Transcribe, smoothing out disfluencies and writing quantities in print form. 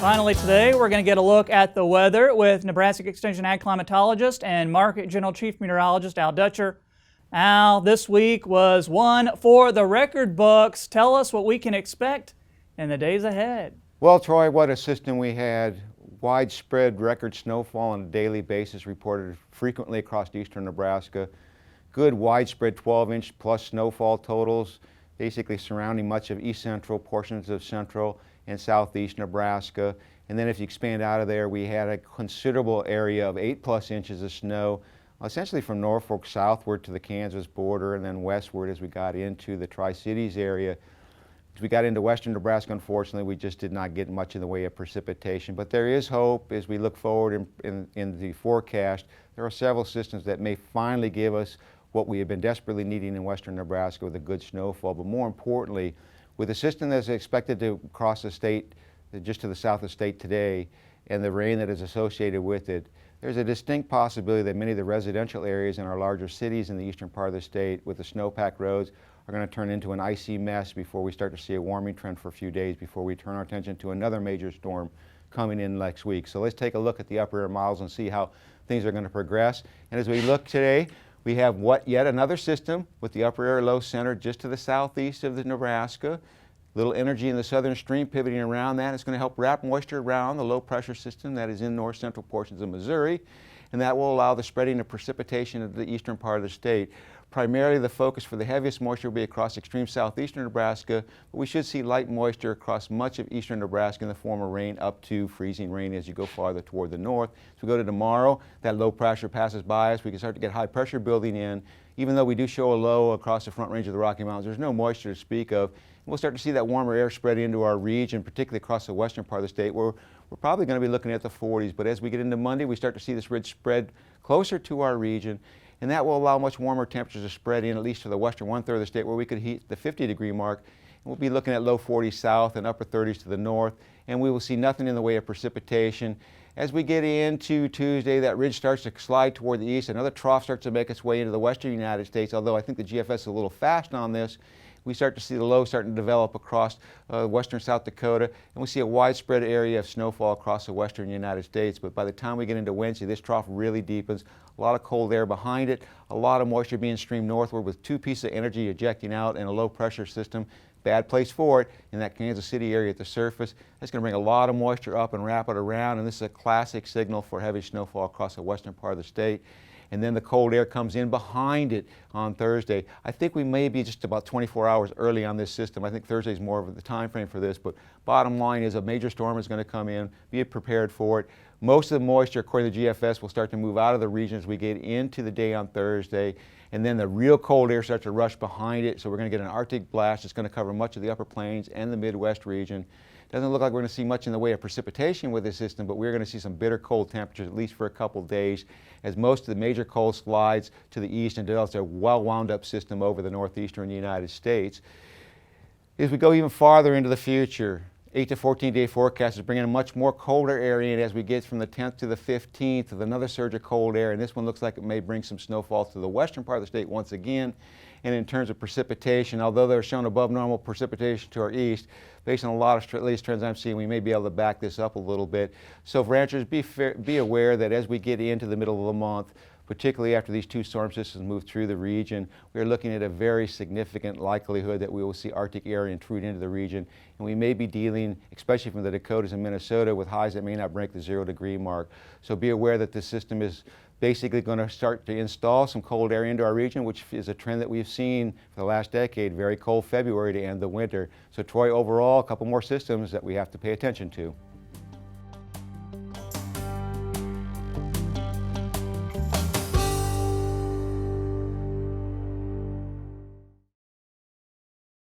Finally today, we're going to get a look at the weather with Nebraska Extension Ag Climatologist and Market General Chief Meteorologist Al Dutcher. Al, this week was one for the record books. Tell us what we can expect in the days ahead. Well, Troy, what a system we had. Widespread record snowfall on a daily basis reported frequently across eastern Nebraska. Good widespread 12-inch plus snowfall totals, basically surrounding much of east central, portions of central and southeast Nebraska. And then if you expand out of there, we had a considerable area of 8+ inches of snow, essentially from Norfolk southward to the Kansas border and then westward as we got into the Tri-Cities area. As we got into western Nebraska, unfortunately, we just did not get much in the way of precipitation. But there is hope as we look forward in the forecast. There are several systems that may finally give us what we have been desperately needing in western Nebraska with a good snowfall. But more importantly, with a system that's expected to cross the state, just to the south of the state today, and the rain that is associated with it, there's a distinct possibility that many of the residential areas in our larger cities in the eastern part of the state with the snowpacked roads are going to turn into an icy mess before we start to see a warming trend for a few days before we turn our attention to another major storm coming in next week. So let's take a look at the upper air models and see how things are going to progress. And as we look today, we have yet another system with the upper air low center just to the southeast of the Nebraska. Little energy in the southern stream pivoting around that. It's going to help wrap moisture around the low pressure system that is in north central portions of Missouri, and that will allow the spreading of precipitation into the eastern part of the state. Primarily the focus for the heaviest moisture will be across extreme southeastern Nebraska, but we should see light moisture across much of eastern Nebraska in the form of rain up to freezing rain as you go farther toward the north. As we go to tomorrow, that low pressure passes by us. We can start to get high pressure building in. Even though we do show a low across the front range of the Rocky Mountains, there's no moisture to speak of. We'll start to see that warmer air spread into our region, particularly across the western part of the state, where we're probably going to be looking at the 40s. But as we get into Monday, we start to see this ridge spread closer to our region, and that will allow much warmer temperatures to spread in, at least to the western one-third of the state, where we could hit the 50-degree mark. And we'll be looking at low 40s south and upper 30s to the north, and we will see nothing in the way of precipitation. As we get into Tuesday, that ridge starts to slide toward the east. Another trough starts to make its way into the western United States, although I think the GFS is a little fast on this. We start to see the low starting to develop across western South Dakota, and we see a widespread area of snowfall across the western United States. But by the time we get into Wednesday, this trough really deepens. A lot of cold air behind it, a lot of moisture being streamed northward with two pieces of energy ejecting out in a low pressure system. Bad place for it in that Kansas City area at the surface. That's going to bring a lot of moisture up and wrap it around, and this is a classic signal for heavy snowfall across the western part of the state. And then the cold air comes in behind it on Thursday. I think we may be just about 24 hours early on this system. I think Thursday is more of the time frame for this, but bottom line is a major storm is going to come in. Be prepared for it. Most of the moisture, according to the GFS, will start to move out of the region as we get into the day on Thursday. And then the real cold air starts to rush behind it, so we're going to get an Arctic blast that's going to cover much of the upper plains and the Midwest region. Doesn't look like we're going to see much in the way of precipitation with this system, but we're going to see some bitter cold temperatures, at least for a couple days, as most of the major cold slides to the east and develops a well wound up system over the northeastern United States. As we go even farther into the future, 8 to 14 day forecast is bringing a much more colder air in as we get from the 10th to the 15th with another surge of cold air, and this one looks like it may bring some snowfall to the western part of the state once again. And in terms of precipitation, although they're shown above normal precipitation to our east, based on a lot of latest trends I'm seeing, we may be able to back this up a little bit. So ranchers, be aware that as we get into the middle of the month, particularly after these two storm systems move through the region, we're looking at a very significant likelihood that we will see Arctic air intrude into the region. And we may be dealing, especially from the Dakotas and Minnesota, with highs that may not break the 0-degree mark. So be aware that this system is basically going to start to install some cold air into our region, which is a trend that we've seen for the last decade, very cold February to end the winter. So Troy, overall, a couple more systems that we have to pay attention to.